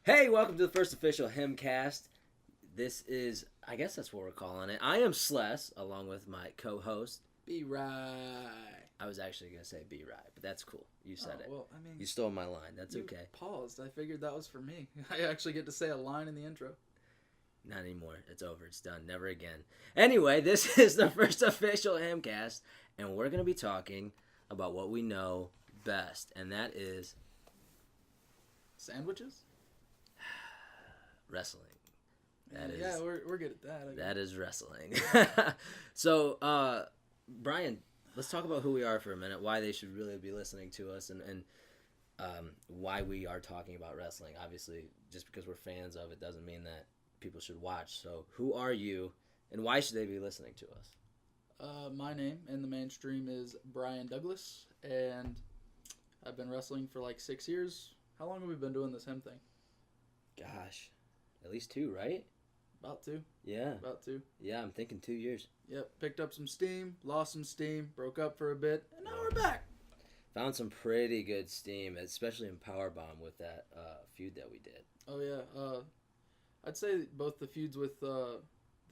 Hey, welcome to the first official HIMcast. This is, I guess that's what we're calling it. I am Sless, along with my co-host. B-Rye. I was actually going to say B-Rye, but that's cool. You said it. Well, I mean... You stole my line. That's okay. Paused. I figured that was for me. I actually get to say a line in the intro. Not anymore. It's over. It's done. Never again. Anyway, this is the first official HIMcast, and we're going to be talking about what we know best, and that is... Sandwiches? Wrestling. Yeah, we're good at that. That is wrestling. So, Bryen, let's talk about who we are for a minute, why they should really be listening to us, and why we are talking about wrestling. Obviously, just because we're fans of it doesn't mean that people should watch. So, who are you, and why should they be listening to us? My name in the mainstream is Bryen Douglas, and I've been wrestling for like 6 years. How long have we been doing this HIM thing? Gosh, at least 2, right? About 2. Yeah. About 2. Yeah, I'm thinking 2 years. Yep, picked up some steam, lost some steam, broke up for a bit, and now we're back. Found some pretty good steam, especially in Powerbomb with that feud that we did. Oh, yeah. I'd say both the feuds with the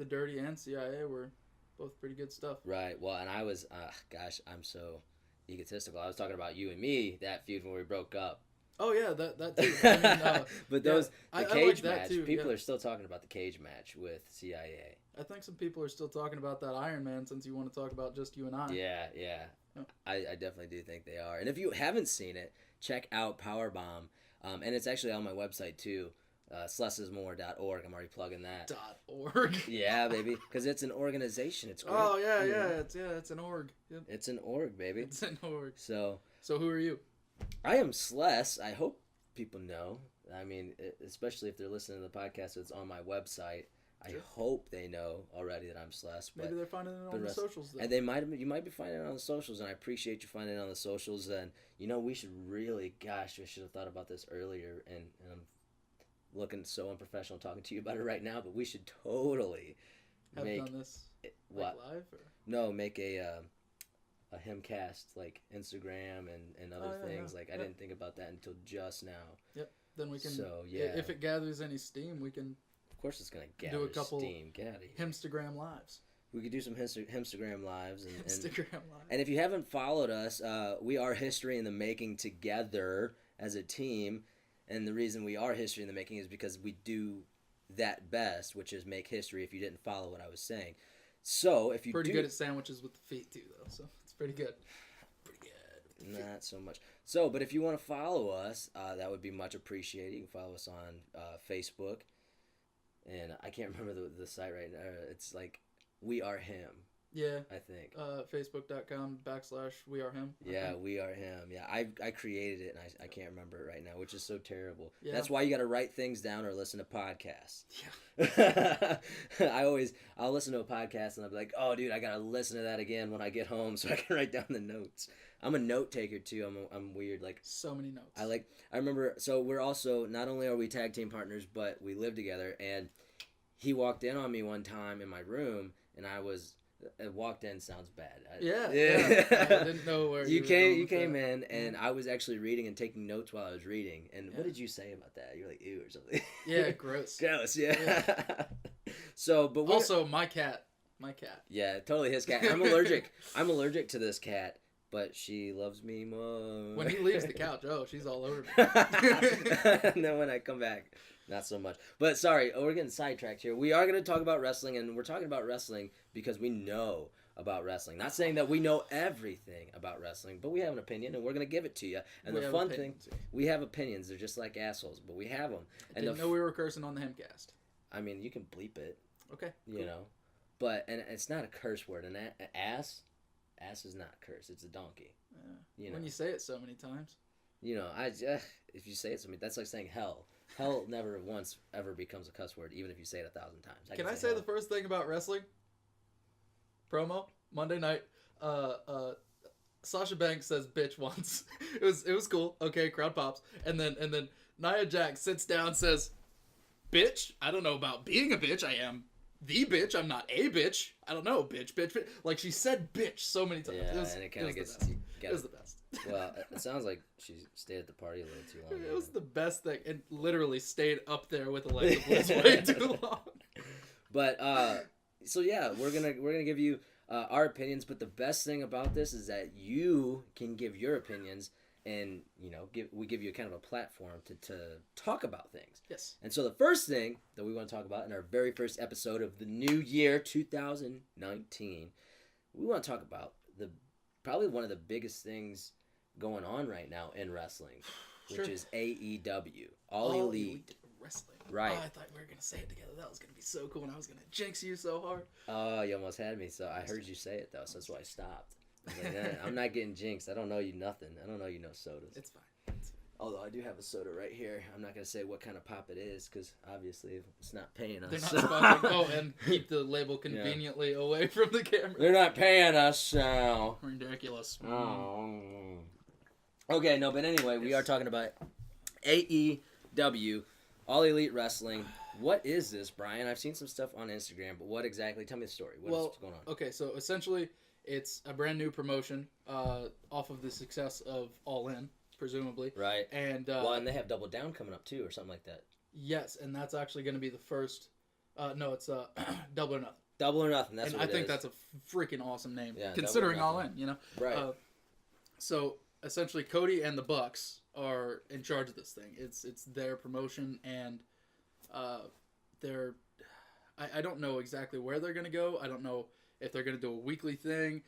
Dirty and CIA were both pretty good stuff. Right. Well, and I was, gosh, I'm so egotistical. I was talking about you and me, that feud when we broke up. Oh, yeah, that too. I mean, but those, yeah, the cage I like match, too, people yeah. are still talking about the cage match with CIA. I think some people are still talking about that Iron Man since you want to talk about just you and I. Yeah. Oh. I definitely do think they are. And if you haven't seen it, check out Powerbomb. And it's actually on my website too, slessismore.org. I'm already plugging that. .org. Yeah, baby, because it's an organization. It's great. Oh, yeah. It's an org. Yep. It's an org, baby. It's an org. So who are you? I am Sless. I hope people know. I mean, especially if they're listening to the podcast, it's on my website. Sure. I hope they know already that I'm Sless. But maybe they're finding it on the socials. Though. And you might be finding it on the socials, and I appreciate you finding it on the socials. And we should really, gosh, I should have thought about this earlier. And I'm looking so unprofessional talking to you about it right now, but we should totally have done this live or? No, make a HIMcast, like Instagram and other things. Yeah. I didn't think about that until just now. Yep. Then we can. So yeah. If it gathers any steam, we can. Of course, it's gonna gather do a couple steam. Get out of here. Himstagram lives. We could do some Himstagram lives. Instagram lives. And if you haven't followed us, we are History in the Making together as a team. And the reason we are History in the Making is because we do that best, which is make history. If you didn't follow what I was saying. So if you pretty good at sandwiches with the feet too, though. So it's pretty good. Not so much. So, but if you want to follow us, that would be much appreciated. You can follow us on Facebook, and I can't remember the site right now. It's like We Are Him. Yeah. I think. Facebook.com/We Are Him. Yeah, We Are Him. Yeah, I created it, and I can't remember it right now, which is so terrible. Yeah. That's why you got to write things down or listen to podcasts. Yeah. I'll listen to a podcast, and I'll be like, oh, dude, I got to listen to that again when I get home so I can write down the notes. I'm a note taker too. I'm weird. Like so many notes. I remember. So we're also, not only are we tag team partners, but we live together. And he walked in on me one time in my room, and I was. Walked in sounds bad. Yeah. I didn't know where you came in, and I was actually reading and taking notes while I was reading. And what did you say about that? You're like, ew, or something. Yeah, gross. Gross. Yeah. So, but also my cat. Yeah, totally his cat. I'm allergic to this cat. But she loves me more. When he leaves the couch, she's all over me. And then when I come back, not so much. But sorry, we're getting sidetracked here. We are going to talk about wrestling, and we're talking about wrestling because we know about wrestling. Not saying that we know everything about wrestling, but we have an opinion, and we're going to give it to you. And the fun thing, we have opinions. They're just like assholes, but we have them. I didn't know we were cursing on the HIMcast. I mean, you can bleep it. Okay. Cool. You know. But, and it's not a curse word. An ass is not a curse. It's a donkey. Yeah. When you say it so many times. If you say it so many, that's like saying hell. Hell never once ever becomes a cuss word, even if you say it 1,000 times. Can I say the first thing about wrestling? Promo Monday night. Sasha Banks says bitch once. It was cool. Okay, crowd pops. And then Nia Jax sits down, says, "Bitch, I don't know about being a bitch. I am the bitch. I'm not a bitch. I don't know, bitch. Like, she said bitch so many times. Yeah, and it kind of gets... It was the best. Well, it sounds like she stayed at the party a little too long. It was the best thing. It literally stayed up there with Alexa Bliss way too long. But so yeah, we're gonna give you our opinions. But the best thing about this is that you can give your opinions, and we give you kind of a platform to talk about things. Yes. And so the first thing that we want to talk about in our very first episode of the new year 2019, we want to talk about probably one of the biggest things going on right now in wrestling, which is AEW, All Elite Wrestling. Right. Oh, I thought we were going to say it together. That was going to be so cool, and I was going to jinx you so hard. Oh, you almost had me, so I heard you say it, though, so that's why I stopped. I was like, I'm not getting jinxed. I don't know you nothing. I don't know you no sodas. It's fine. Although I do have a soda right here. I'm not going to say what kind of pop it is, because obviously it's not paying us. They're not sponsoring. Oh, and keep the label conveniently away from the camera. They're not paying us, so... Ridiculous. Oh. Okay, no, but anyway, we are talking about AEW, All Elite Wrestling. What is this, Bryan? I've seen some stuff on Instagram, but what exactly? Tell me the story. What's going on? Okay, so essentially, it's a brand new promotion off of the success of All In, presumably. Right. And and they have Double Down coming up, too, or something like that. Yes, and that's actually going to be the first... no, it's Double or Nothing. Double or Nothing, that's what it is. I think that's a freaking awesome name, yeah, considering All In, you know? Right. So, essentially, Cody and the Bucks are in charge of this thing. It's their promotion, and they're... I don't know exactly where they're going to go. I don't know if they're going to do a weekly thing,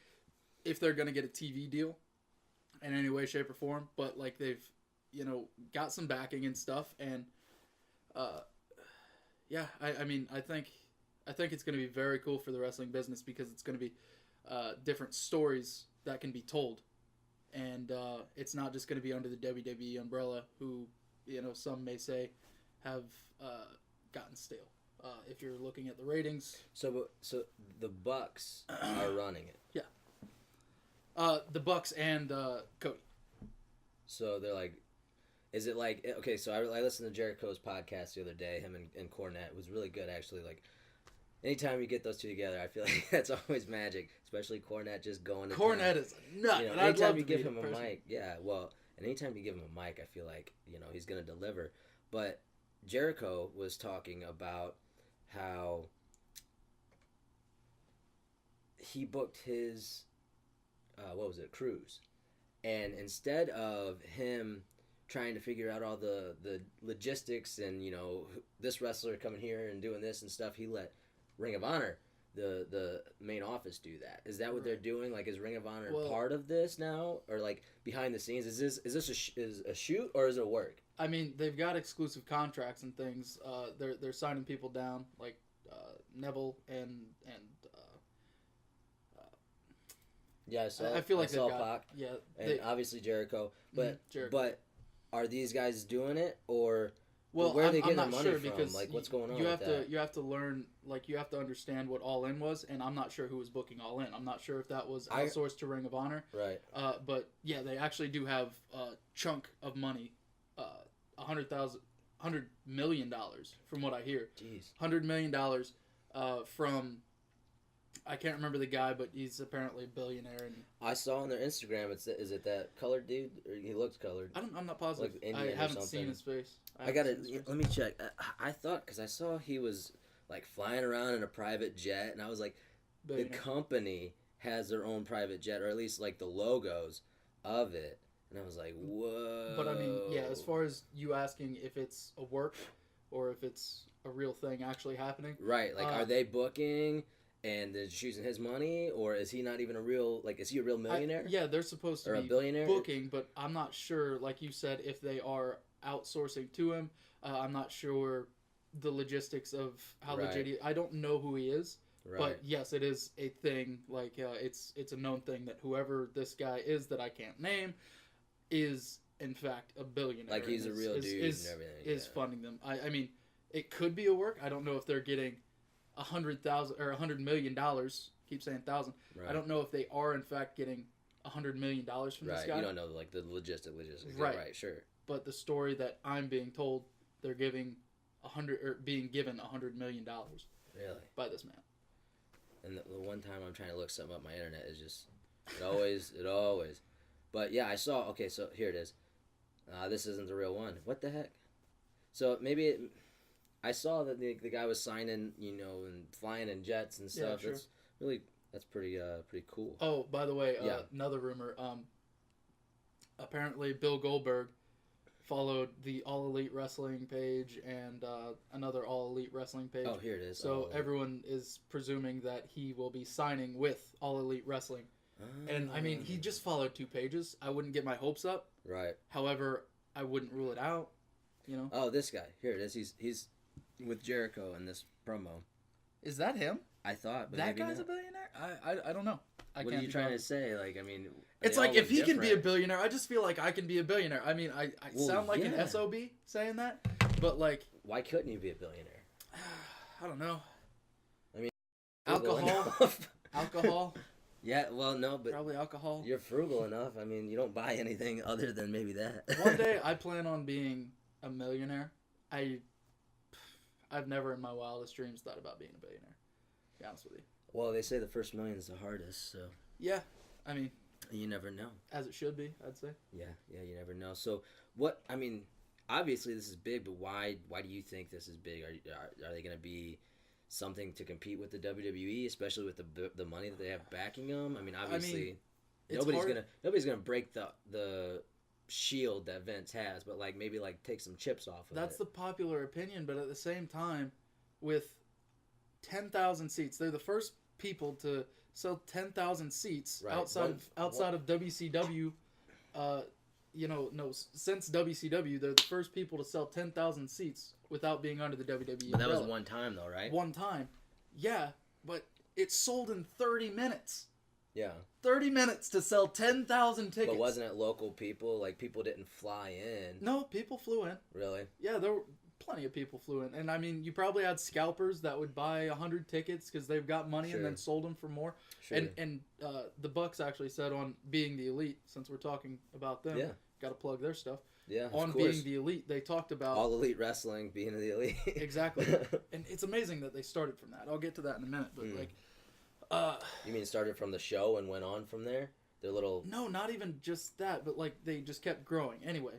if they're going to get a TV deal in any way, shape, or form. But, like, they've, got some backing and stuff, and... yeah, I mean, I think it's going to be very cool for the wrestling business because it's going to be different stories that can be told. And it's not just going to be under the WWE umbrella, who, some may say have gotten stale. If you're looking at the ratings. So the Bucks are running it. Yeah. The Bucks and Cody. So they're like... Is it like, okay, so I listened to Jericho's podcast the other day, him and Cornette. It was really good, actually. Like, anytime you get those two together, I feel like that's always magic, especially Cornette just going to Cornette town. Is a nut. And anytime you give him a mic, and anytime you give him a mic, I feel like, he's going to deliver. But Jericho was talking about how he booked his, cruise. And instead of him... trying to figure out all the logistics and, this wrestler coming here and doing this and stuff, he let Ring of Honor, the main office, do that. Is that what they're doing? Like, is Ring of Honor part of this now? Or, like, behind the scenes? Is this a shoot or is it work? I mean, they've got exclusive contracts and things. They're signing people down, like Neville and yeah, I feel like I saw Pac. Yeah. And obviously Jericho. But are these guys doing it, or where are they getting their money from? Because like, what's going on? You have to learn, like, you have to understand what All In was, and I'm not sure who was booking All In. I'm not sure if that was outsourced to Ring of Honor. Right. But yeah, they actually do have a chunk of money, $100 million from what I hear. Jeez. $100 million from. I can't remember the guy, but he's apparently a billionaire. And I saw on their Instagram. Is it that colored dude? Or he looks colored. I'm not positive. Like Indian I haven't or something. seen his face. Let me check. I thought, because I saw he was like flying around in a private jet, and I was like, the company has their own private jet, or at least like the logos of it, and I was like, whoa. But I mean, yeah, as far as you asking if it's a work or if it's a real thing actually happening, right? Like, are they booking? And they're just using his money, or is he not even a real, like, is he a real millionaire? Yeah, they're supposed to be a billionaire booking, but I'm not sure, like you said, if they are outsourcing to him. I'm not sure the logistics of how legit he is. I don't know who he is, but yes, it is a thing. Like, it's a known thing that whoever this guy is that I can't name is, in fact, a billionaire. Like, he's a real dude and everything. Is funding them. I mean, it could be a work. I don't know if they're getting... $100,000 or $100 million. Keep saying thousand. Right. I don't know if they are in fact getting $100 million from this guy. You don't know like the logistics. Right. Right. Sure. But the story that I'm being told, they're giving being given $100 million. Really. By this man. And the one time I'm trying to look something up, my internet is just it always. But yeah, I saw. Okay, so here it is. This isn't the real one. What the heck? So maybe I saw that the guy was signing, and flying in jets and stuff. Yeah, sure. That's pretty cool. Oh, by the way, Yeah. another rumor. Apparently Bill Goldberg followed the All Elite Wrestling page and another All Elite Wrestling page. Oh, here it is. So everyone is presuming that he will be signing with All Elite Wrestling. And I mean, he just followed 2 pages. I wouldn't get my hopes up. Right. However, I wouldn't rule it out. Oh, this guy. Here it is. He's with Jericho in this promo. Is that him? I thought, but that maybe guy's not. a billionaire? I don't know. What are you trying to say? Like, I mean, it's like if he can be a billionaire, I just feel like I can be a billionaire. I mean, I sound like an SOB saying that, but like, why couldn't you be a billionaire? I don't know. I mean, alcohol. Yeah, well, no, but probably alcohol. You're frugal enough. I mean, you don't buy anything other than maybe that. One day, I plan on being a millionaire. I've never in my wildest dreams thought about being a billionaire. To be honest with you. Well, they say the first million is the hardest, so. Yeah, I mean. You never know. As it should be, I'd say. Yeah, you never know. So, I mean, obviously this is big, but why do you think this is big? Are they going to be something to compete with the WWE, especially with the money that they have backing them? I mean, obviously, nobody's gonna break the shield that Vince has, but maybe take some chips off of That's it. the popular opinion, but at the same time, with 10,000 seats, they're the first people to sell 10,000 seats outside of WCW. Since WCW, they're the first people to sell 10,000 seats without being under the WWE. But that was one time, though, right? One time, yeah, but it sold in 30 minutes. Yeah. 30 minutes to sell 10,000 tickets. But wasn't it local people? People didn't fly in. No, people flew in. Really? Yeah, there were plenty of people flew in. And I mean, you probably had scalpers that would buy 100 tickets because they've got money and then sold them for more. Sure. And the Bucks actually said on Being the Elite, since we're talking about them, got to plug their stuff. Yeah, on Being the Elite, they talked about All Elite Wrestling, Being the Elite. Exactly. And it's amazing that they started from that. I'll get to that in a minute, but you mean started from the show and went on from there? Their little... No, not even just that, but they just kept growing. Anyway.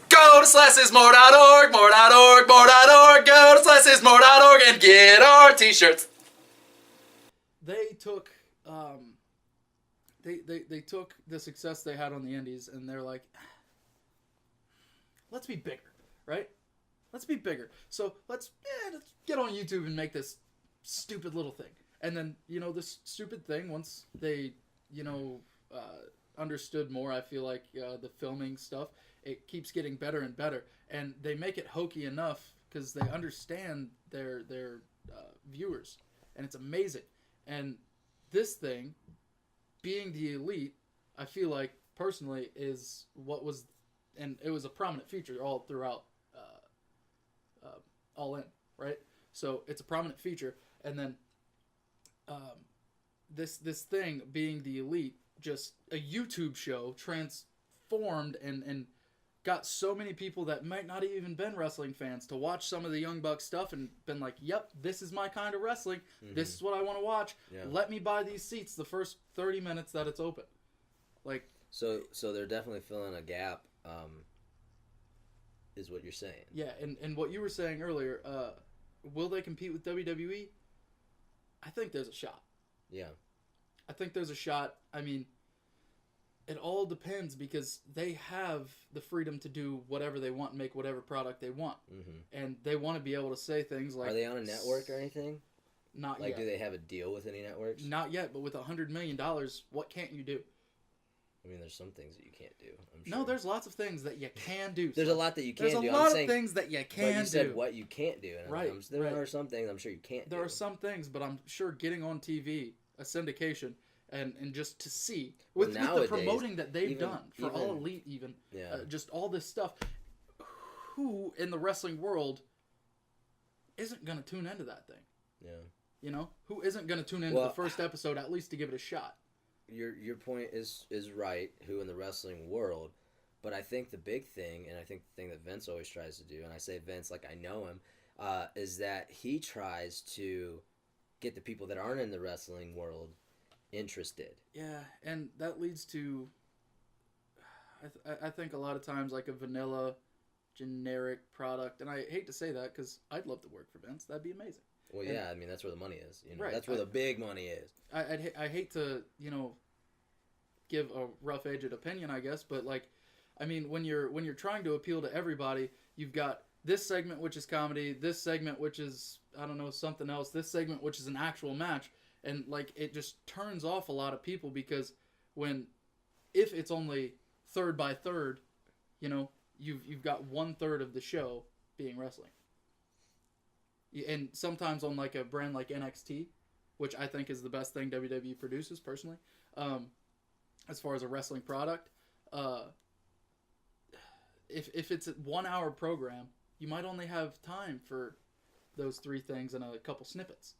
Go to SlessisMore.org, more.org, more.org. Go to SlessisMore.org and get our t-shirts. They took they took the success they had on the indies and they're like, let's be bigger, right? Let's be bigger. So let's get on YouTube and make this stupid little thing. And then, this stupid thing, once they, understood more, I feel like the filming stuff, it keeps getting better and better. And they make it hokey enough because they understand their viewers. And it's amazing. And this thing, Being the Elite, I feel like, personally, is what was... And it was a prominent feature all throughout All In, right? So it's a prominent feature. And then this thing, Being the Elite, just a YouTube show transformed and got so many people that might not have even been wrestling fans to watch some of the Young Bucks stuff and been like, yep, this is my kind of wrestling. Mm-hmm. This is what I want to watch. Yeah. Let me buy these seats the first 30 minutes that it's open. So they're definitely filling a gap, is what you're saying. Yeah, and what you were saying earlier, will they compete with WWE? I think there's a shot. Yeah. I think there's a shot. I mean, it all depends because they have the freedom to do whatever they want and make whatever product they want. Mm-hmm. And they want to be able to say things like... Are they on a network or anything? Not yet. Do they have a deal with any networks? Not yet, but with $100 million, what can't you do? I mean, there's some things that you can't do, I'm sure. No, there's lots of things that you can do. There's a lot that you can do. There's a lot of things that you can do. But you said what you can't do. And right. There are some things I'm sure you can't do. There are some things, but I'm sure getting on TV, a syndication, and just to see, with the promoting that they've done for All Elite even, just all this stuff, who in the wrestling world isn't going to tune into that thing? Yeah. Who isn't going to tune into the first episode at least to give it a shot? Your point is right, who in the wrestling world, but I think the big thing, and I think the thing that Vince always tries to do, and I say Vince like I know him, is that he tries to get the people that aren't in the wrestling world interested. Yeah, and that leads to I think a lot of times like a vanilla, generic product, and I hate to say that because I'd love to work for Vince. That'd be amazing. Well, and, yeah, I mean that's where the money is. You know, right, that's where the big money is. I hate to give a rough-edged opinion, I guess, but like, I mean, when you're trying to appeal to everybody, you've got this segment which is comedy, this segment which is I don't know something else, this segment which is an actual match, and like it just turns off a lot of people because if it's only third by third, you've got 1/3 of the show being wrestling. And sometimes on like a brand like NXT, which I think is the best thing WWE produces personally, as far as a wrestling product, if it's a 1 hour program, you might only have time for those 3 things and a couple snippets.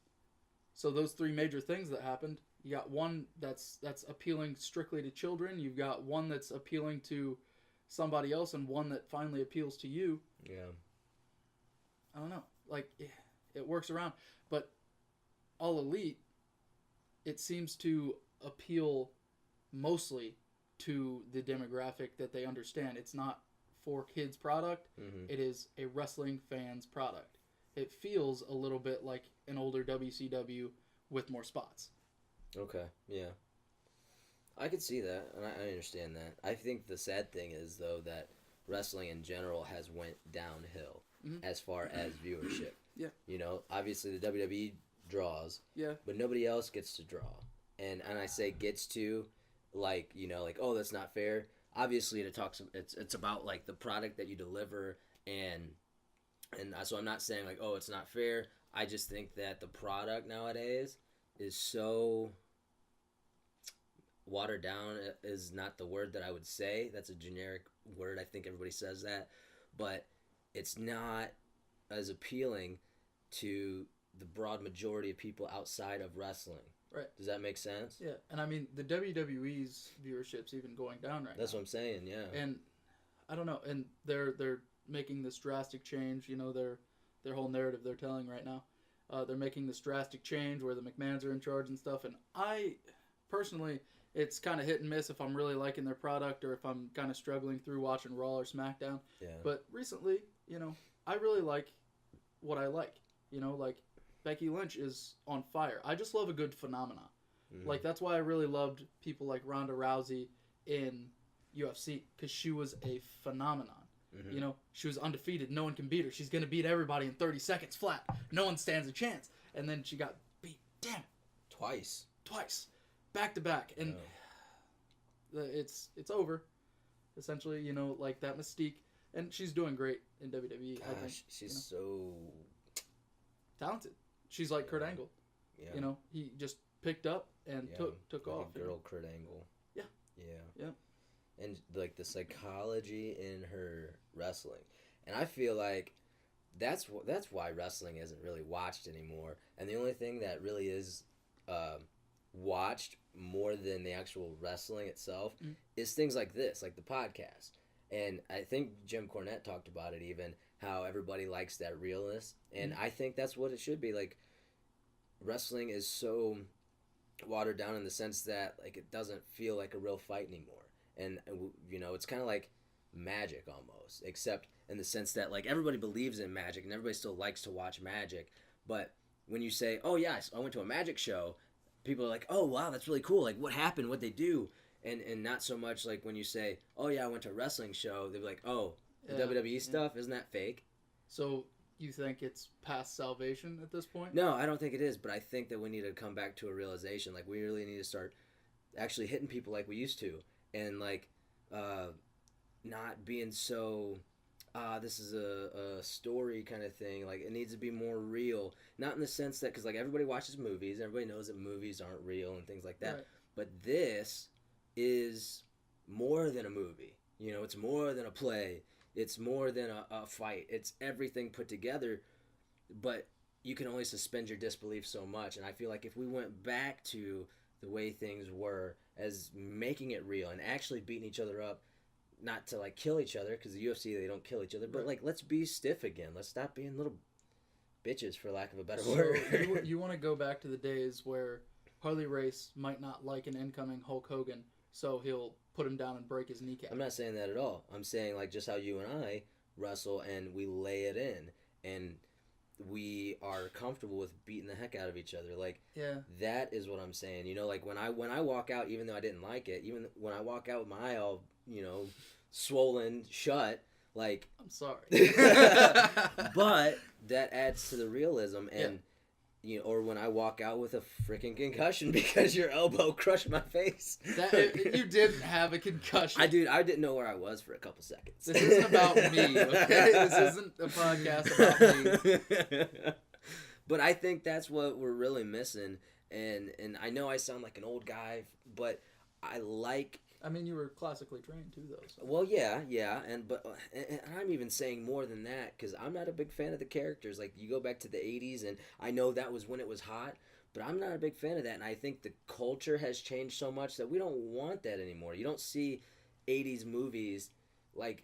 So those 3 major things that happened, you got one that's appealing strictly to children, you've got one that's appealing to somebody else, and one that finally appeals to you. Yeah. I don't know. Like, it works around. But All Elite, it seems to appeal mostly to the demographic that they understand. It's not for kids product. Mm-hmm. It is a wrestling fans product. It feels a little bit like an older WCW with more spots. Okay, yeah. I could see that, and I understand that. I think the sad thing is, though, that wrestling in general has went downhill as far as viewership. Yeah. Obviously the WWE draws, but nobody else gets to draw. And I say gets to, like, oh, that's not fair. Obviously it's about, like, the product that you deliver, and so I'm not saying, like, oh, it's not fair. I just think that the product nowadays is so watered down is not the word that I would say. That's a generic word. I think everybody says that. But it's not as appealing to the broad majority of people outside of wrestling. Right. Does that make sense? Yeah. And I mean, the WWE's viewership's even going down right now. That's what I'm saying, yeah. And I don't know. And they're making this drastic change. Their whole narrative they're telling right now. They're making this drastic change where the McMahons are in charge and stuff. And I, personally, it's kind of hit and miss if I'm really liking their product or if I'm kind of struggling through watching Raw or SmackDown. Yeah. But recently, I really like what I like. Like Becky Lynch is on fire. I just love a good phenomenon. Mm-hmm. Like, that's why I really loved people like Ronda Rousey in UFC, because she was a phenomenon. Mm-hmm. She was undefeated. No one can beat her. She's going to beat everybody in 30 seconds flat. No one stands a chance. And then she got beat. Damn it. Twice. Back to back. And it's over. Essentially, like that mystique. And she's doing great in WWE. Gosh, I think. She's so talented. She's like Kurt Angle. Yeah. He just picked up and took like off. A girl Kurt Angle. Yeah. Yeah. And like the psychology in her wrestling, and I feel like that's why wrestling isn't really watched anymore. And the only thing that really is watched more than the actual wrestling itself is things like this, like the podcast. And I think Jim Cornette talked about it, even how everybody likes that realness, and I think that's what it should be. Like, wrestling is so watered down in the sense that, like, it doesn't feel like a real fight anymore. And, it's kind of like magic almost, except in the sense that, like, everybody believes in magic and everybody still likes to watch magic. But when you say, oh, yeah, I went to a magic show, people are like, oh, wow, that's really cool. Like, what happened? What'd they do? And not so much like when you say, oh, yeah, I went to a wrestling show, they're like, oh, the WWE stuff, isn't that fake? So you think it's past salvation at this point? No, I don't think it is, but I think that we need to come back to a realization. Like, we really need to start actually hitting people like we used to. And, like, not being so, this is a story kind of thing. Like, it needs to be more real. Not in the sense that, because, like, everybody watches movies. Everybody knows that movies aren't real and things like that. Right. But this is more than a movie. It's more than a play. It's more than a fight. It's everything put together. But you can only suspend your disbelief so much. And I feel like if we went back to the way things were, as making it real and actually beating each other up, not to, like, kill each other, because the UFC, they don't kill each other, but, like, let's be stiff again. Let's stop being little bitches, for lack of a better word. You want to go back to the days where Harley Race might not like an incoming Hulk Hogan, so he'll put him down and break his kneecap. I'm not saying that at all. I'm saying like just how you and I wrestle and we lay it in and we are comfortable with beating the heck out of each other. Like that is what I'm saying. You know, like when I walk out, even though I didn't like it, even when I walk out with my eye all, you know, swollen shut, like I'm sorry. But that adds to the realism and you know, or when I walk out with a freaking concussion because your elbow crushed my face. You didn't have a concussion. I didn't know where I was for a couple seconds. This isn't about me, okay? This isn't a podcast about me. But I think that's what we're really missing. And I know I sound like an old guy, but I like... I mean, you were classically trained too, though. So. Well, yeah, and I'm even saying more than that because I'm not a big fan of the characters. Like you go back to the '80s, and I know that was when it was hot, but I'm not a big fan of that. And I think the culture has changed so much that we don't want that anymore. You don't see '80s movies like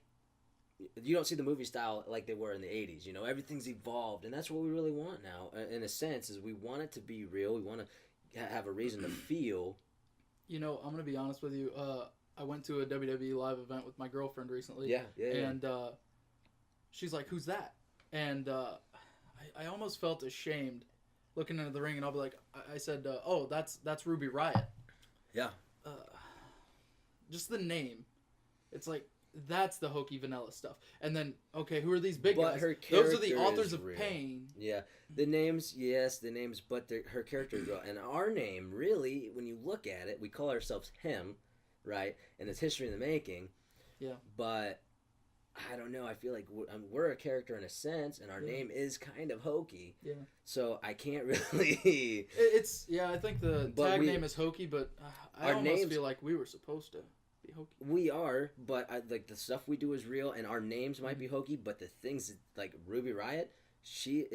you don't see the movie style like they were in the '80s. You know, everything's evolved, and that's what we really want now. In a sense, is we want it to be real. We want to have a reason to feel. You know, I'm going to be honest with you. I went to a WWE live event with my girlfriend recently. Yeah. And she's like, who's that? And I almost felt ashamed looking into the ring, and I'll be like, I said, oh, that's Ruby Riott. Yeah. Just the name. It's like, that's the hokey vanilla stuff. And then, okay, who are these big guys? Those are the authors of real. Pain. Yeah. The names, but her character is real. And our name, really, when you look at it, we call ourselves him, right? And it's history in the making. Yeah. But, I don't know, I feel like we're a character in a sense, and our name is kind of hokey. Yeah. So, I can't really... I think the tag name is hokey, but I almost feel like we were supposed to. Hokey. We are, but like the stuff we do is real, and our names might be hokey, but the things like Ruby Riott, she's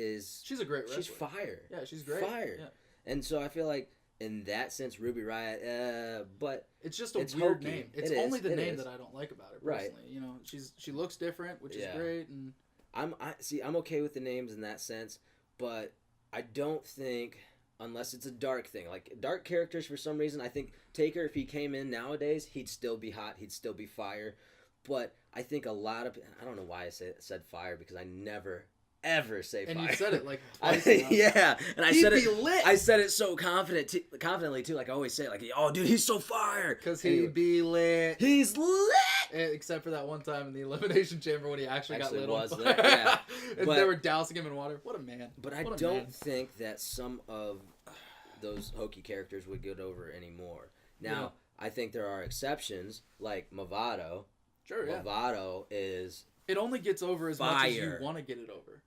a great wrestler. She's fire. Yeah, she's great. Fire. Yeah. And so I feel like in that sense, Ruby Riott, but it's just a weird name. It's only the name is. that I don't like about her personally. Right. You know, she looks different, which is great, and I'm okay with the names in that sense, but I don't think. Unless it's a dark thing. Like, dark characters, for some reason, I think Taker, if he came in nowadays, he'd still be hot. He'd still be fire. But I think a lot of... I don't know why I said fire, because I never, ever say fire. And you said it, like, twice yeah. And I said it... lit. I said it so confidently, too. Like, I always say it. Like, oh, dude, he's so fire. Because he'd be lit. He's lit! Except for that one time in the Elimination Chamber when he actually got lit on fire. Lit, yeah. And they were dousing him in water. What a man. But I don't think that some of those hokey characters would get over anymore. Now, I think there are exceptions, like Movado. Sure, yeah. Movado is It only gets over as much as you want to get it over.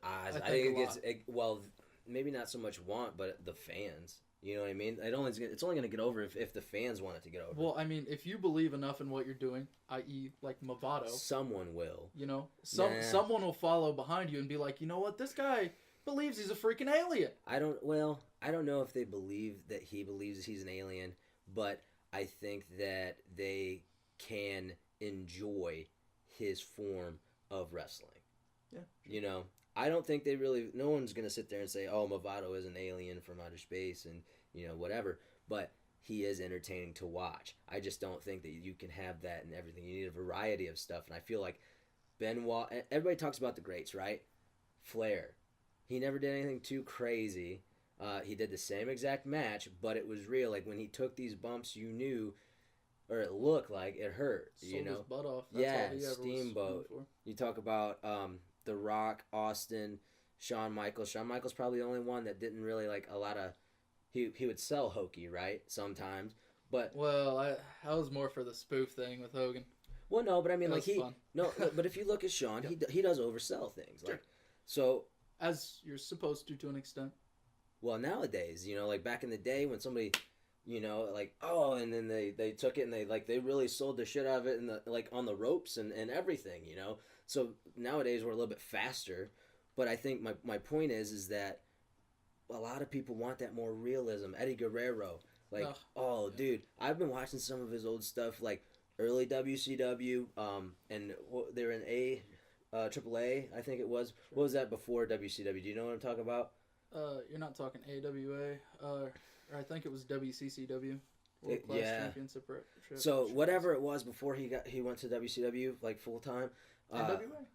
I think it gets... well, maybe not so much want, but the fans... You know what I mean? It's only going to get over if the fans want it to get over. Well, I mean, if you believe enough in what you're doing, i.e., like Movado, someone will. You know, someone will follow behind you and be like, you know what, this guy believes he's a freaking alien. I don't know if they believe that he believes he's an alien, but I think that they can enjoy his form of wrestling. Yeah. You know, I don't think no one's going to sit there and say, oh, Movado is an alien from outer space and, you know, whatever. But he is entertaining to watch. I just don't think that you can have that and everything. You need a variety of stuff. And I feel like Benoit, everybody talks about the greats, right? Flair. He never did anything too crazy. He did the same exact match, but it was real. Like when he took these bumps, you knew, or it looked like it hurt. You know, his butt off. That's all he ever Steamboat. Was you talk about The Rock, Austin, Shawn Michaels. Shawn Michaels probably the only one that didn't really like a lot of. He would sell hokey, right? Sometimes, but that was more for the spoof thing with Hogan. Well, no, but I mean, like fun. but if you look at Shawn, he does oversell things, sure. Like so. As you're supposed to an extent. Well, nowadays, you know, like back in the day when somebody, you know, like, oh, and then they took it and they really sold the shit out of it and like on the ropes and everything, you know. So nowadays we're a little bit faster, but I think my point is that a lot of people want that more realism. Eddie Guerrero, like, dude, I've been watching some of his old stuff, like early WCW, and they were in AAA, I think it was. What was that before WCW? Do you know what I'm talking about? You're not talking AWA, or I think it was WCCW. World Class Yeah. Championship. So whatever it was before he went to WCW like full time. NWA?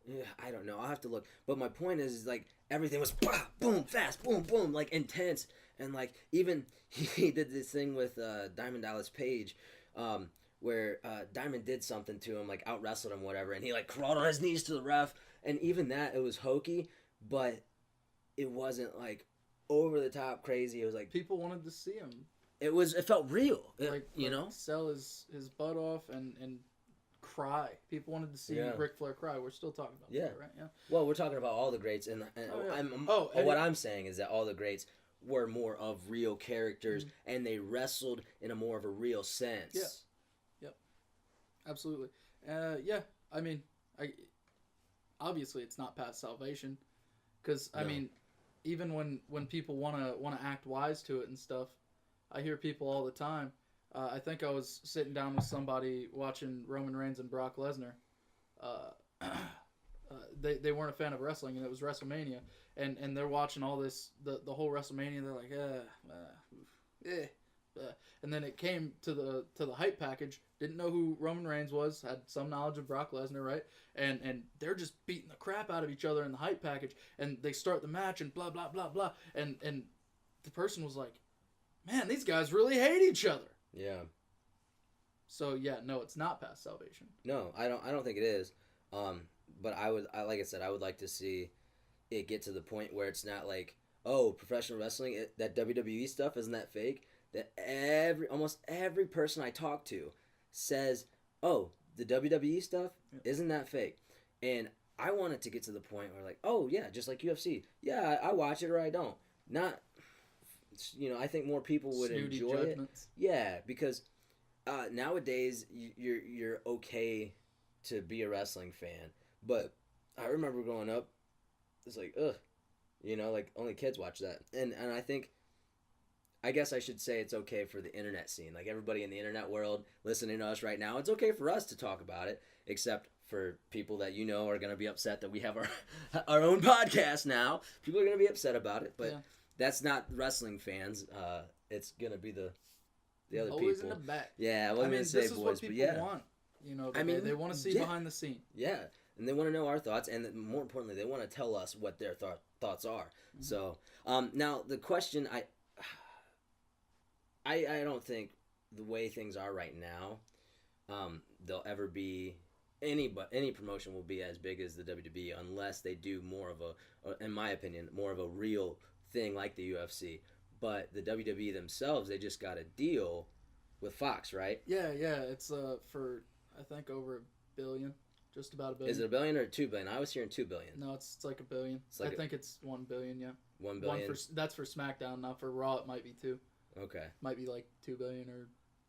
Yeah, I don't know. I'll have to look. But my point is like everything was boom, fast, boom, boom, like intense, and like even he did this thing with Diamond Dallas Page, where Diamond did something to him, like out wrestled him, whatever, and he like crawled on his knees to the ref, and even that it was hokey, but it wasn't like over the top crazy. It was like People wanted to see him. it felt real, Like, you know. sell his butt off and cry. People wanted to see Ric Flair cry. We're still talking about that, right? Yeah. Well, we're talking about all the greats, and what I'm saying is that all the greats were more of real characters, and they wrestled in a more of a real sense. Yeah. Yep. Absolutely. Yeah. I mean, obviously it's not past salvation, because I mean, even when people want to act wise to it and stuff, I hear people all the time. I think I was sitting down with somebody watching Roman Reigns and Brock Lesnar. They weren't a fan of wrestling, and it was WrestleMania, and they're watching all this, the whole WrestleMania. They're like, and then it came to the hype package. Didn't know who Roman Reigns was. Had some knowledge of Brock Lesnar, right? And they're just beating the crap out of each other in the hype package. And they start the match and blah blah blah blah. And the person was like, "Man, these guys really hate each other." Yeah. So yeah, no, it's not past salvation. No, I don't think it is. But like I said, I would like to see it get to the point where it's not like, oh, professional wrestling, that WWE stuff, isn't that fake? That almost every person I talk to says, oh, the WWE stuff, isn't that fake? And I want it to get to the point where like, oh yeah, just like UFC. Yeah, I watch it or I don't. Not, I think more people would Snooty enjoy judgments. it. Yeah, because nowadays you're okay to be a wrestling fan, but I remember growing up, it's like ugh, like only kids watch that, and I guess I should say it's okay for the internet scene, like everybody in the internet world listening to us right now. It's okay for us to talk about it, except for people that are going to be upset that we have our own podcast now. People are going to be upset about it, but. Yeah. That's not wrestling fans. It's gonna be the other always people. In the back. Yeah, I wasn't gonna say this is boys, what people but yeah. want. They want to see behind the scene. Yeah, and they want to know our thoughts, and more importantly, they want to tell us what their thoughts are. Mm-hmm. So, now the question, I don't think the way things are right now, they'll ever be. Any promotion will be as big as the WWE unless they do more of in my opinion, more of a real thing like the UFC. But the WWE themselves, they just got a deal with Fox, right? Yeah, it's for I think over $1 billion, just about $1 billion. Is it $1 billion or $2 billion? I was hearing $2 billion. No, it's like $1 billion. I think it's $1 billion. Yeah. $1 billion. That's for SmackDown, not for Raw. It might be $2. Okay. Might be like $2 billion or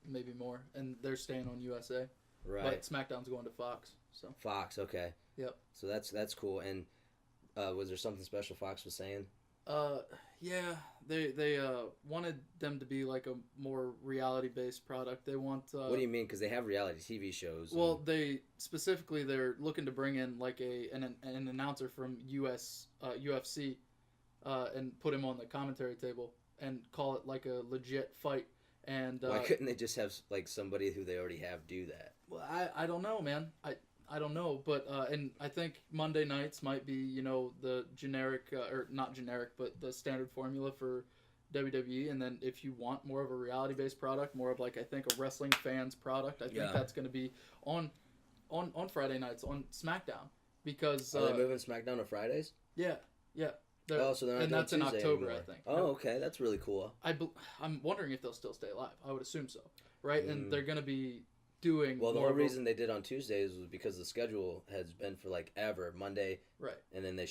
maybe more, and they're staying on USA. Right. But SmackDown's going to Fox. So. Fox, okay. Yep. So that's cool. And was there something special Fox was saying? Yeah, they wanted them to be like a more reality-based product. They want. What do you mean? Because they have reality TV shows. Well, they're looking to bring in like an announcer from UFC, and put him on the commentary table and call it like a legit fight. And why couldn't they just have like somebody who they already have do that? Well, I don't know, man. I don't know, but and I think Monday nights might be the generic or not generic, but the standard formula for WWE. And then if you want more of a reality based product, more of like I think a wrestling fans product, I think that's going to be on Friday nights on SmackDown because are they moving SmackDown to Fridays? Yeah. So they're not and that's Tuesday in October, anymore. I think. Oh, okay, that's really cool. I'm wondering if they'll still stay alive. I would assume so, right? And they're going to be doing. Well, the only reason they did on Tuesdays was because the schedule has been for like ever Monday, right? And then they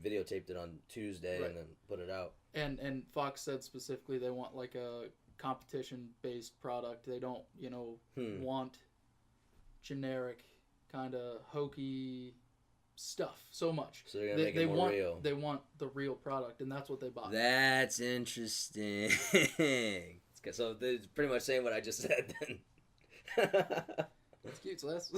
videotaped it on Tuesday and then put it out. And Fox said specifically they want like a competition based product. They don't want generic kind of hokey stuff so much. So they're gonna make it more real. They want the real product, and that's what they bought. That's interesting. So they're pretty much saying what I just said then. That's cute, Sless.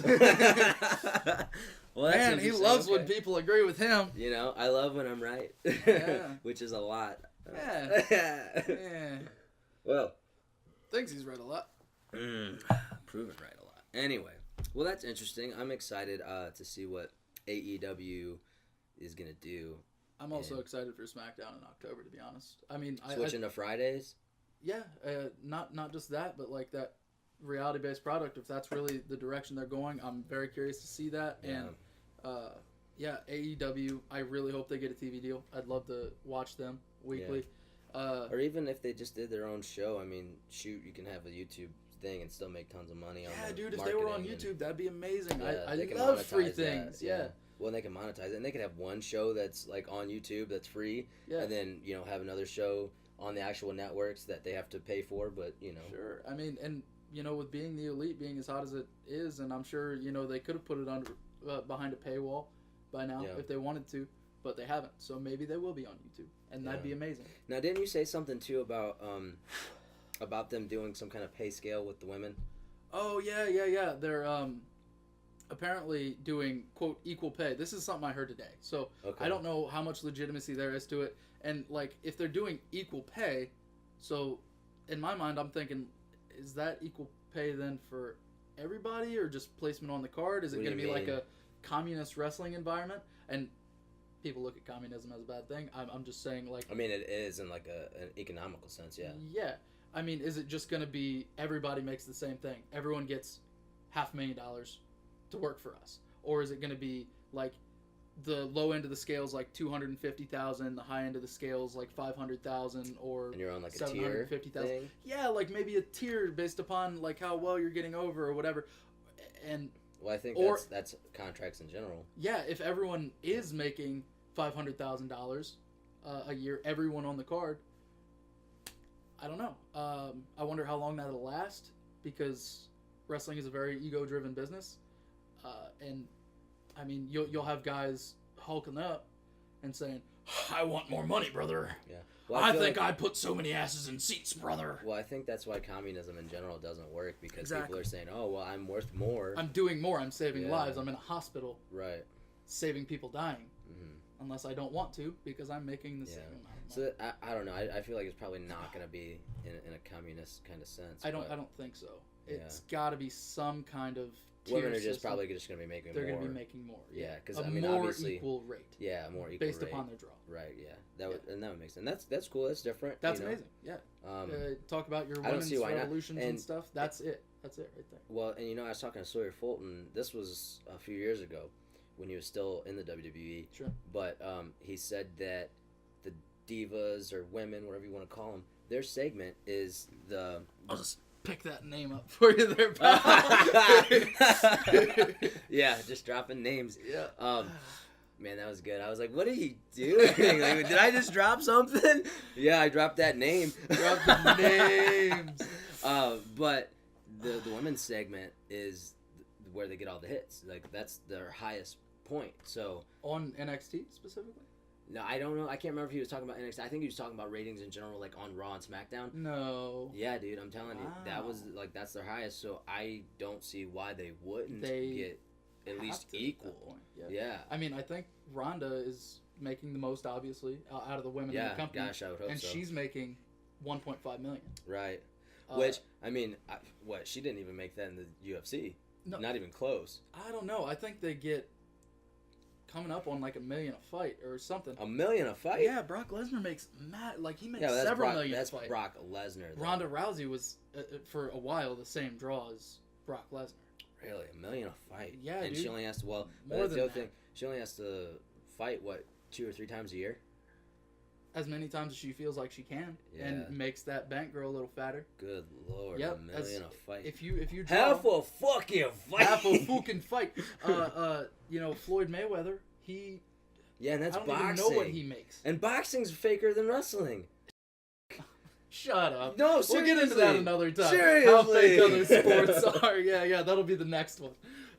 Well, man, he loves when people agree with him. I love when I'm right. Yeah. Which is a lot. Yeah. Well, Thinks he's read a lot. Proven right a lot. Anyway, well, that's interesting. I'm excited to see what AEW is gonna do. I'm also excited for SmackDown in October, to be honest. I mean, switching to Fridays. Yeah, not just that, but like that reality-based product. If that's really the direction they're going, I'm very curious to see that. Yeah. And AEW. I really hope they get a TV deal. I'd love to watch them weekly. Yeah. Or even if they just did their own show. I mean, shoot, you can have a YouTube thing and still make tons of money. Yeah, dude, if they were on YouTube, that'd be amazing. Yeah, I love free things. That. Yeah. Well, they can monetize it, and they could have one show that's like on YouTube that's free, and then have another show on the actual networks that they have to pay for. But sure. I mean, and with being the Elite being as hot as it is, and I'm sure they could have put it under behind a paywall by now if they wanted to, but they haven't. So maybe they will be on YouTube, and that'd be amazing. Now, didn't you say something too about them doing some kind of pay scale with the women? Oh yeah. They're apparently doing, quote, equal pay. This is something I heard today. So I don't know how much legitimacy there is to it. And, like, if they're doing equal pay, so in my mind, I'm thinking, is that equal pay then for everybody or just placement on the card? Is it going to be like a communist wrestling environment? And people look at communism as a bad thing. I'm just saying, like... I mean, it is in, like, an economical sense, yeah. Yeah. I mean, is it just going to be everybody makes the same thing? Everyone gets $500,000 to work for us? Or is it going to be like the low end of the scales like 250,000, the high end of the scales like 500,000, or and you're on like a tier thing? Yeah, like maybe a tier based upon like how well you're getting over or whatever. And well, I think that's contracts in general. Yeah, if everyone is making $500,000 a year, everyone on the card, I don't know. I wonder how long that'll last, because wrestling is a very ego-driven business. And I mean, you'll have guys hulking up and saying, "I want more money, brother." Yeah. Well, I think I put so many asses in seats, brother. Well, I think that's why communism in general doesn't work, because people are saying, "Oh, well, I'm worth more. I'm doing more. I'm saving lives. I'm in a hospital, right, saving people dying, unless I don't want to, because I'm making the same amount of money." So I don't know. I feel like it's probably not going to be in a communist kind of sense. I don't think so. It's got to be some kind of women are just probably just going to be making more. They're going to be making more. Yeah, because I mean, more obviously equal rate. Yeah, more equal based rate. upon their draw. Right. Yeah. That would make sense. That's cool. That's different. That's amazing. Yeah. Talk about your women's revolutions and stuff. That's it. That's it right there. Well, and I was talking to Sawyer Fulton. This was a few years ago, when he was still in the WWE. Sure. But he said that the divas or women, whatever you want to call them, their segment is the. I'll just pick that name up for you there, pal. Yeah, just dropping names. Yeah. Man, that was good. I was like, what are you doing? Like, did I just drop something? Yeah, I dropped that name. Drop the names. But the women's segment is where they get all the hits. Like, that's their highest point. So on NXT specifically? No, I don't know. I can't remember if he was talking about NXT. I think he was talking about ratings in general, like on Raw and SmackDown. No. Yeah, dude, I'm telling you, that was like that's their highest. So I don't see why they wouldn't get at least equal. At that point. Yeah. I mean, I think Ronda is making the most, obviously, out of the women in the company. Gosh, I would hope and so. she's making $1.5 million. Right. Which I mean, she didn't even make that in the UFC. No, not even close. I don't know. I think they get coming up on like $1 million a fight or something. $1 million a fight? Yeah, Brock Lesnar makes he makes several million a fight. That's Brock Lesnar. Though. Ronda Rousey was for a while the same draw as Brock Lesnar. Really, $1 million a fight? Yeah, and dude. she only has to more than the other that. thing. She only has to fight 2 or 3 times a year. As many times as she feels like she can, and makes that bank grow a little fatter. Good lord, yep, $1 million a fight. If you draw, half a fucking fight. Half a fucking fight. Floyd Mayweather, he. Yeah, and that's boxing. I don't even know what he makes. And boxing's faker than wrestling. Shut up. No, seriously. We'll get into that another time. Seriously. How fake other sports are. Yeah, that'll be the next one.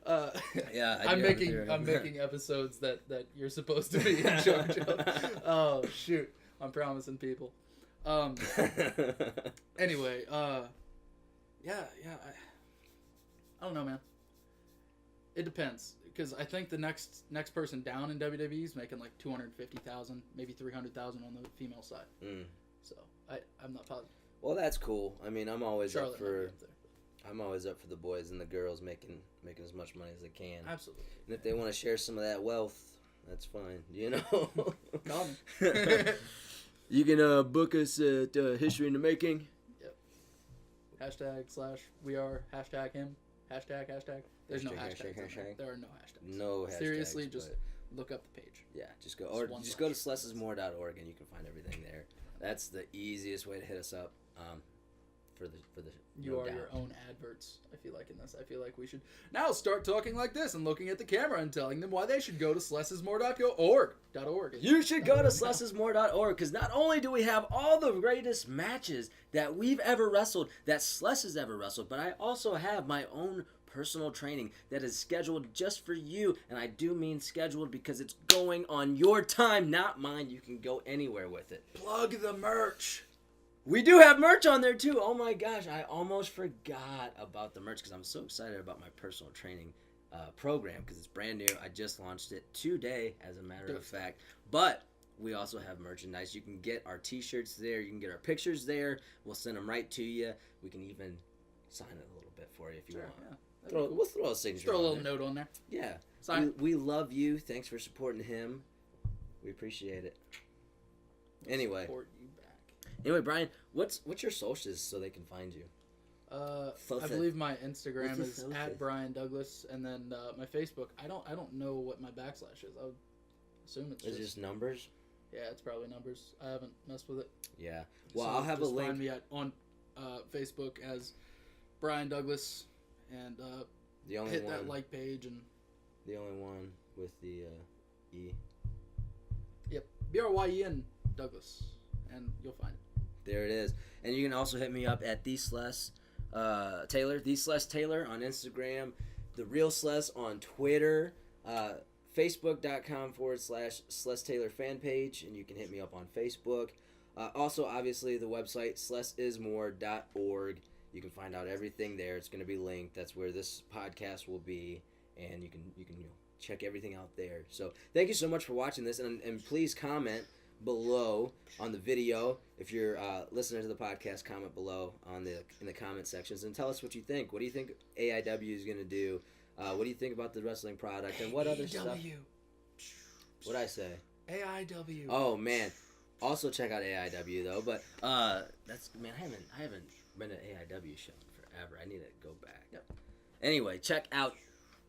I'm making episodes that you're supposed to be in charge of. Oh shoot, I'm promising people. Anyway, I don't know, man. It depends, because I think the next person down in WWE is making like $250,000, maybe $300,000 on the female side. So I'm not positive. Well, that's cool. I mean, I'm always Charlotte up might be for up there. I'm always up for the boys and the girls making as much money as they can. Absolutely. And if they want to share some of that wealth, that's fine. You know. Call me. You can book us at History in the Making. Yep. #/we are #him ##. There's no hashtags. There are no hashtags. No hashtags. Seriously, just look up the page. Yeah, just go or just go to slessesmore.org and you can find everything there. That's the easiest way to hit us up. For the You are your own adverts. I feel like in this. I feel like we should now start talking like this and looking at the camera and telling them why they should go to slessesmore.org. You should go to slessesmore.org because not only do we have all the greatest matches that we've ever wrestled, that Sless has ever wrestled, but I also have my own personal training that is scheduled just for you, and I do mean scheduled because it's going on your time, not mine. You can go anywhere with it. Plug the merch. We do have merch on there too. Oh my gosh, I almost forgot about the merch because I'm so excited about my personal training program because it's brand new. I just launched it today, as a matter of fact. But we also have merchandise. You can get our t-shirts there. You can get our pictures there. We'll send them right to you. We can even sign it a little bit for you if you want. Yeah. We'll throw a signature. Throw a little note on there. Yeah. Sign. We love you. Thanks for supporting him. We appreciate it. Anyway. Support you back. Anyway, Bryan, what's your socials so they can find you? I believe my Instagram is Filthy. @BryanDouglas, and then my Facebook. I don't know what my backslash is. I would assume it's Just numbers. Yeah, it's probably numbers. I haven't messed with it. Yeah. Well, So I'll have a just link. Find me on Facebook as Bryan Douglas, and The only hit one. that like page and. The only one with the E. Yep, BRYEN Douglas, and you'll find it. There it is. And you can also hit me up at the Sless Taylor, the Sless Taylor on Instagram, the Real Sless on Twitter, Facebook.com/Sless Taylor fan page, and you can hit me up on Facebook. Also, obviously, the website slessismore.org. You can find out everything there. It's going to be linked. That's where this podcast will be, and you can check everything out there. So thank you so much for watching this, and please comment below on the video. If you're listening to the podcast, comment below in the comment sections and tell us what you think. What do you think AEW is going to do? What do you think about the wrestling product and what other stuff? What'd I say? AEW. Oh man. Also check out AEW though, but that's man, I haven't been to AEW show forever. I need to go back. Yep. Anyway, check out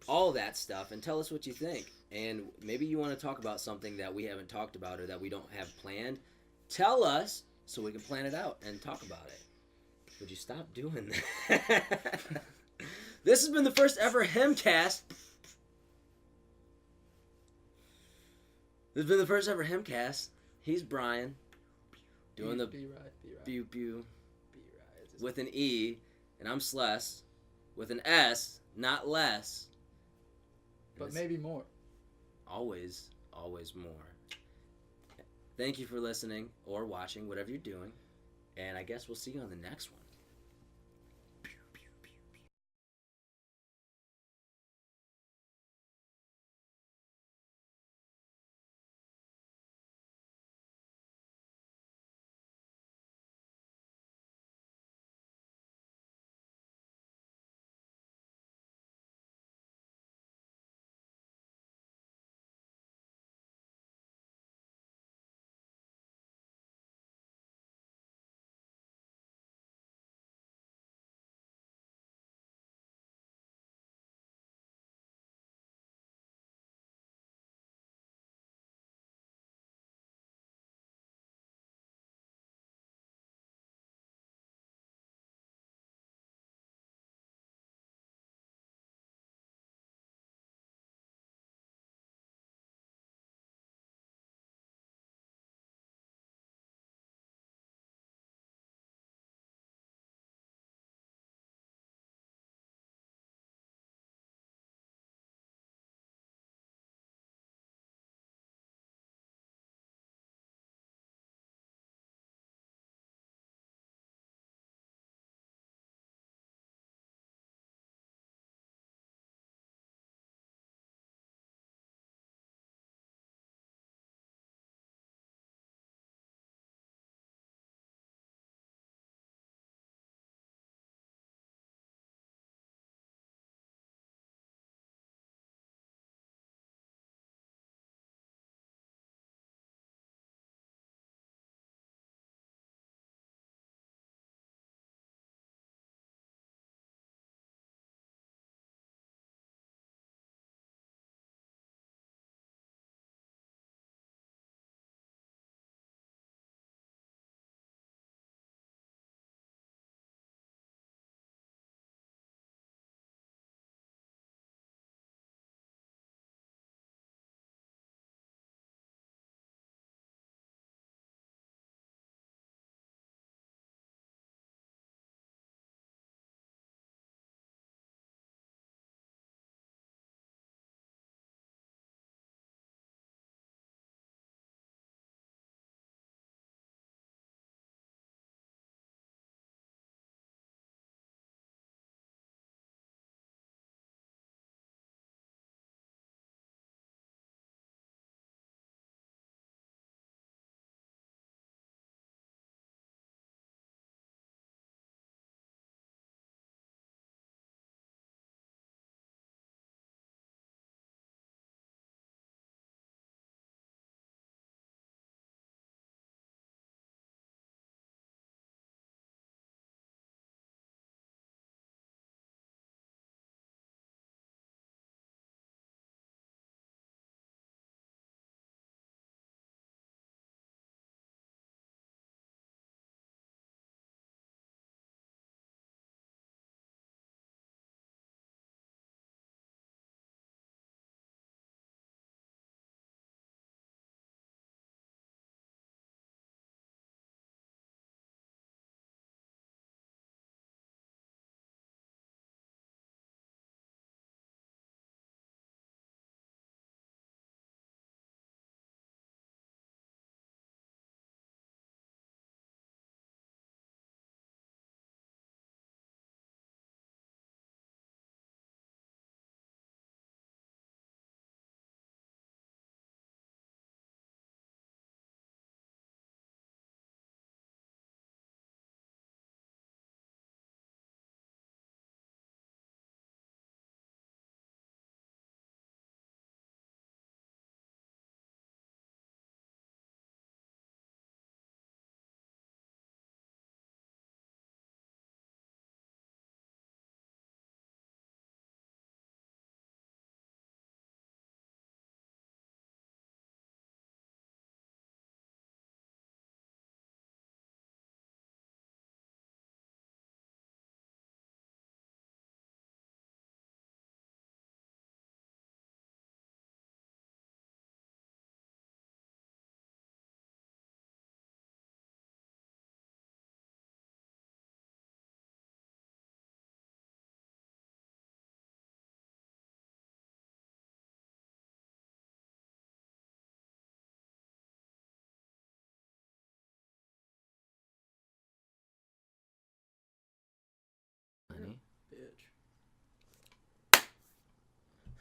all that stuff and tell us what you think. And maybe you want to talk about something that we haven't talked about or that we don't have planned. Tell us so we can plan it out and talk about it. Would you stop doing that? This has been the first ever HIMcast. This has been the first ever HIMcast. He's Bryan. Doing the pew pew with an E. And I'm Sless with an S, not less. But maybe more. Always more. Thank you for listening or watching, whatever you're doing. And I guess we'll see you on the next one.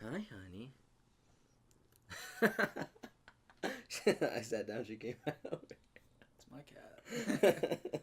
Hi, honey. I sat down. She came out over. It's my cat.